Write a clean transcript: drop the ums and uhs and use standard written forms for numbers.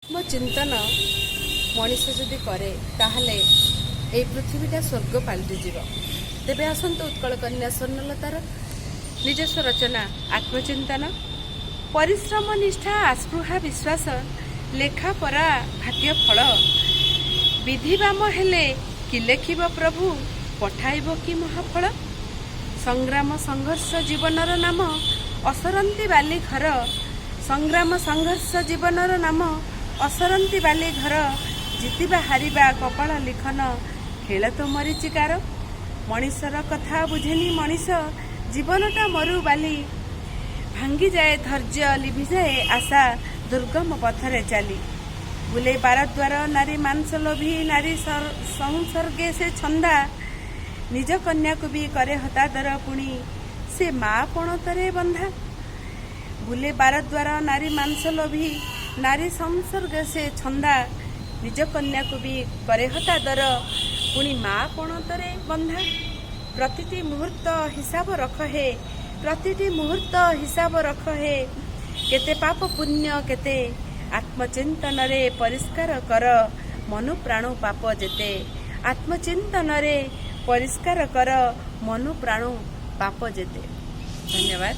ମୋ ଚିନ୍ତନ ମଣିଷ ଯଦି କରେ ତାହେଲେ এই পৃথিবীটা স্বর্গ পাল্টিଯିବ। ତେବେ ଆସନ୍ତୁ ଉତ୍କଳ କନ୍ୟା ସ୍ୱର୍ଣ୍ଣଲତାର ନିଜସ୍ୱ ରଚନା ଆତ୍ମଚିନ୍ତନ। ପରିଶ୍ରମ ନିଷ୍ଠା ଆସ୍ପୃହା ବିଶ୍ୱାସ ଲେଖାପରା ଭାଗ୍ୟ ଫଳ। ବିଧିବାମ ହେଲେ କି ଲେଖିବ ପ୍ରଭୁ ପଠାଇବ କି ମହାଫଳ। ସଂଗ୍ରାମ ସଂଘର୍ଷ ଜୀବନର ନାମ ଅସରନ୍ତି ବାଲି ଘର। ସଂଗ୍ରାମ ସଂଘର୍ଷ ଜୀବନର ନାମ ଅସରନ୍ତି ବାଲି ଘର। ଜିତିବା ହାରିବା କପାଳ ଲିଖନ ଖେଳ ତ ମରିଚିକାର। ମଣିଷର କଥା ବୁଝେନି ମଣିଷ ଜୀବନଟା ମରୁ ବାଲି। ଭାଙ୍ଗିଯାଏ ଧୈର୍ଯ୍ୟ ଲିଭିଯାଏ ଆଶା ଦୁର୍ଗମ ପଥରେ ଚାଲି। ବୁଲେ ବାରଦ୍ୱାର ନାରୀ ମାଂସ ଲୋଭୀ ନାରୀ ସଂସର୍ଗେ ସେ ଛନ୍ଦା। ନିଜ କନ୍ୟାକୁ ବି କରେ ହତାଦର ପୁଣି ସେ ମା ପଣତରେ ବନ୍ଧା। ବୁଲେ ବାରଦ୍ୱାର ନାରୀ ମାଂସ ଲୋଭୀ ନାରୀ ସଂସର୍ଗ ସେ ଛନ୍ଦା। ନିଜ କନ୍ୟାକୁ ବି କରେ ହତାଦର ପୁଣି ମା ପଣତରେ ବନ୍ଧା। ପ୍ରତିଟି ମୁହୂର୍ତ୍ତ ହିସାବ ରଖ ହେ ପ୍ରତିଟି ମୁହୂର୍ତ୍ତ ହିସାବ ରଖ ହେ। କେତେ ପାପ ପୁଣ୍ୟ କେତେ ଆତ୍ମଚିନ୍ତନରେ ପରିଷ୍କାର କର ମନୁ ପ୍ରାଣୁ ପାପ ଯେତେ। ଆତ୍ମଚିନ୍ତନରେ ପରିଷ୍କାର କର ମନୁ ପ୍ରାଣୁ ପାପ ଯେତେ। ଧନ୍ୟବାଦ।